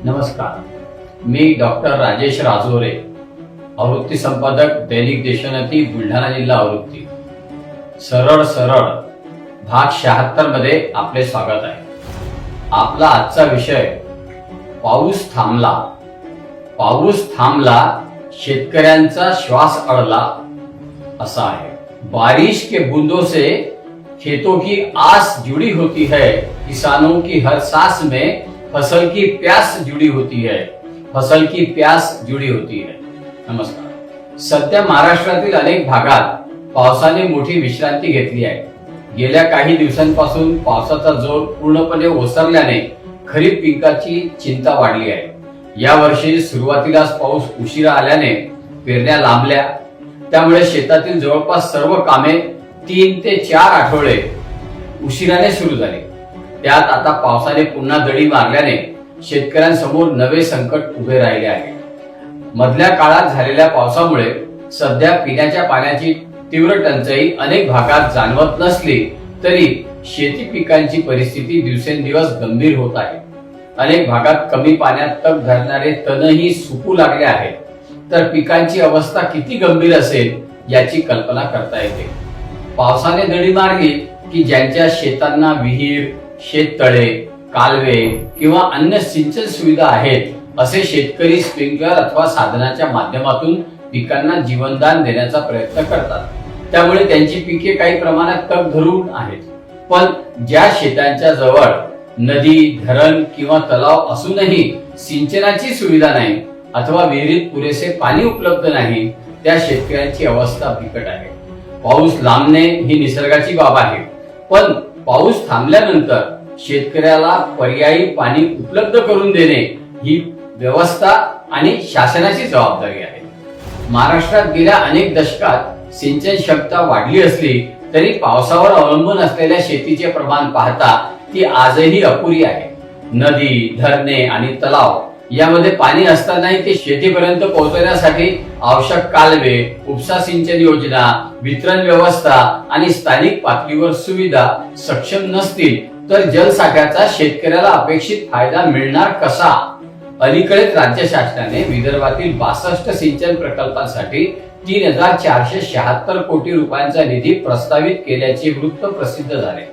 नमस्कार, मी डॉक्टर राजेश राजोरे, आवृत्ती संपादक दैनिक देशोन्नती बुलढाणा जिल्हा आवृत्ती. सरळ सरळ भाग 76 मध्ये आपले स्वागत आहे. आपला आजचा विषय पाऊस थांबला. पाऊस थांबला, शेतकऱ्यांचा श्वास अडला असा आहे. बारिश के बूंदों से खेतों की आस जुड़ी होती है, किसानों की हर सांस में फसल की प्यास जुड़ी होती है, फसल की प्यास जुड़ी होती है. नमस्कार. सध्या महाराष्ट्रातील अनेक भागात पावसाने मोठी विश्रांती घेतली आहे. गेल्या काही दिवसांपासून पावसाचा जोर पूर्णपणे ओसरल्याने खरीप पिकाची चिंता वाढली आहे. या वर्षी सुरुवातीलाच पाऊस उशिरा आल्याने पेरण्या लांबल्या. त्यामुळे शेतातील जवळपास सर्व कामे 3 ते 4 आठवडे उशिराने सुरू झाली. त्यात आता पावसाने पुन्हा दडी मारल्याने शेतकऱ्यांसमोर नवे संकट उभे राहिले आहे. मधल्या काळात झालेल्या पावसामुळे सध्या पिण्याच्या पाण्याची तीव्र टंचाई अनेक भागात जाणवत नसली तरी शेती पिकांची परिस्थिती दिवसेंदिवस गंभीर होत आहे. अनेक भागात कमी पाण्यात तग धरणारे तणही सुकू लागले आहेत. तर पिकांची अवस्था किती गंभीर असेल याची कल्पना करता येते. पावसाने दडी मारली की ज्यांच्या शेतांना विहीर, शेततळे, कालवे किंवा अन्य सिंचन सुविधा आहेत असे शेतकरी स्प्रिंकलर अथवा साधनाच्या माध्यमातून पिकांना जीवनदान देण्याचा प्रयत्न करतात. त्यामुळे त्यांची पिके काही प्रमाणात तग धरून आहेत. पण ज्या शेतांच्या जवळ नदी, धरण किंवा तलाव असूनही सिंचनाची सुविधा नाही अथवा विहिरीत पुरेसे पाणी उपलब्ध नाही, त्या शेतकऱ्यांची अवस्था बिकट आहे. पाऊस लांबणे ही निसर्गाची बाब आहे, पण पाऊस थांबल्यानंतर शेतकऱ्याला पर्यायी पाणी उपलब्ध करून देणे ही व्यवस्था आणि शासनाची जबाबदारी आहे. महाराष्ट्रात गेल्या अनेक दशकात सिंचन क्षमता वाढली असली तरी पावसावर अवलंबून असलेल्या शेतीचे प्रमाण पाहता ती आजही अपुरी आहे. नदी, धरणे आणि तलाव यामध्ये पाणी असतानाही ते शेतीपर्यंत पोहोचवण्यासाठी आवश्यक कालवे, उपसा सिंचन योजना, वितरण व्यवस्था आणि स्थानिक पातळीवर सुविधा सक्षम नसतील तर जलसाठ्याचा शेतकऱ्याला अपेक्षित फायदा मिळणार कसा? अलीकडेच राज्य शासनाने विदर्भातील 62 सिंचन प्रकल्पांसाठी 3,476 कोटी रुपयांचा निधी प्रस्तावित केल्याचे वृत्त प्रसिद्ध झाले.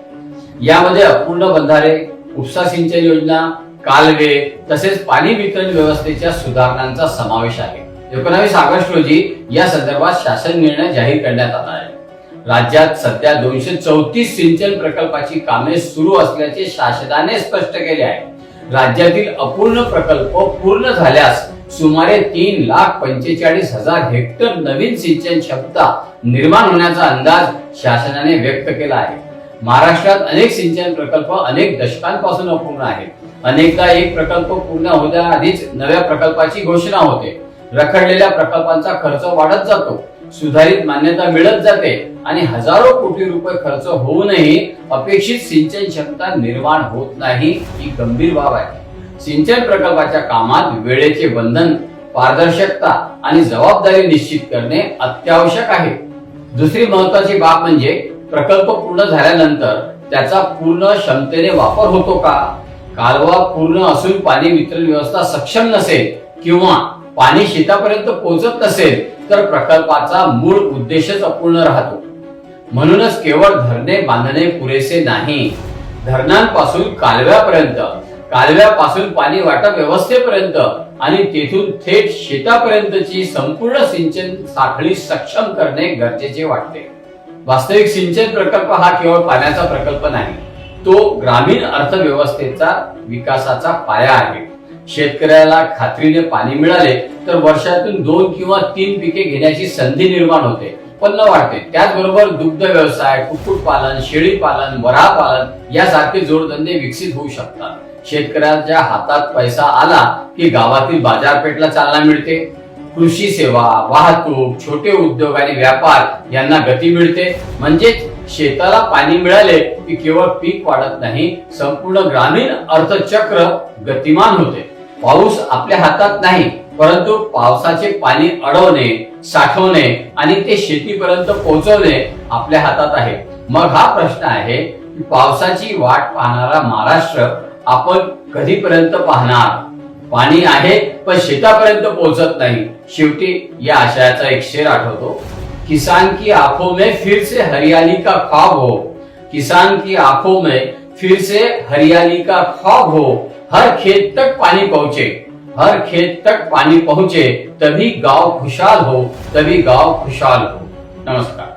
यामध्ये अपूर्ण बंधारे, उपसा सिंचन योजना, कालवे तसेच पाणी वितरण व्यवस्थेच्या सुधारणांचा समावेश आहे. 19 ऑगस्ट रोजी या संदर्भात शासन निर्णय जाहीर करण्यात आला आहे. राज्यात सध्या 234 सिंचन प्रकल्पाची कामे सुरू असल्याचे शासनाने स्पष्ट केले आहे. राज्यातील अपूर्ण प्रकल्प पूर्ण झाल्यास सुमारे 3,45,000 हेक्टर नवीन सिंचन क्षमता निर्माण होण्याचा अंदाज शासनाने व्यक्त केला आहे. महाराष्ट्रात अनेक सिंचन प्रकल्प अनेक दशकांपासून अपूर्ण आहेत. अनेकदा एक प्रकल्प पूर्ण होण्याआधीच नव्या प्रकल्पाची घोषणा होते. रखडलेल्या प्रकल्पांचा खर्च वाढत जातो, सुधारित मान्यता मिळत जाते आणि हजारो कोटी रुपये खर्च होऊनही अपेक्षित सिंचन क्षमता निर्माण होत नाही ही गंभीर बाब आहे. सिंचन प्रकल्पाच्या कामात वेळेचे बंधन, पारदर्शकता आणि जबाबदारी निश्चित करणे अत्यावश्यक आहे. दुसरी महत्त्वाची बाब म्हणजे प्रकल्प पूर्ण झाल्यानंतर त्याचा पूर्ण क्षमतेने वापर होतो का? कालवा पूर्ण असून पाणी वितरण व्यवस्था सक्षम नसेल किंवा पाणी शेतापर्यंत पोहोचत नसेल तर प्रकल्पाचा मूळ उद्देशच अपूर्ण राहतो. म्हणूनच केवळ धरणे बांधणे पुरेसे नाही. धरणांपासून कालव्यापर्यंत, कालव्यापासून पाणी वाटप व्यवस्थेपर्यंत आणि तेथून थेट शेतापर्यंतची संपूर्ण सिंचन साखळी सक्षम करणे गरजेचे वाटते. वास्तविक सिंचन प्रकल्प हा केवळ पाण्याचा प्रकल्प नाही, तो ग्रामीण अर्थव्यवस्थेचा विकासाचा पाया आहे. शेतकऱ्याला खात्रीने पाणी मिळाले तर वर्षातून 2 किंवा 3 पिके घेण्याची संधी निर्माण होते, उत्पन्न वाढते. त्याचबरोबर दुग्ध व्यवसाय, कुक्कुटपालन, शेळीपालन, वराहपालन यासारखे जोडधंदे विकसित होऊ शकतात. शेतकऱ्याच्या हातात पैसा आला की गावातील बाजारपेठला चालना मिळते. कृषी सेवा, वाहतूक, छोटे उद्योग आणि व्यापार यांना गती मिळते. म्हणजे शेताला पाणी मिळाले की केवळ पीक वाढत नाही, संपूर्ण ग्रामीण अर्थचक्र गतिमान होते. पाऊस आपल्या हातात नाही, परंतु पावसाचे पाणी अडवणे, साठवणे आणि ते शेतीपर्यंत पोहोचवणे आपल्या हातात आहे. मग हा प्रश्न आहे की पावसाची वाट पाहणारा महाराष्ट्र आपण कधीपर्यंत पाहणार? पाणी आहे पण शेतापर्यंत पोहोचत नाही. शेवटी या आशयाचा एक शेर आठवतो, किसान की आंखों में फिर से हरियाली का ख्वाब हो, किसान की आंखों में फिर से हरियाली का ख्वाब हो, हर खेत तक पानी पहुंचे, हर खेत तक पानी पहुंचे, तभी गांव खुशहाल हो, तभी गांव खुशहाल हो. नमस्कार.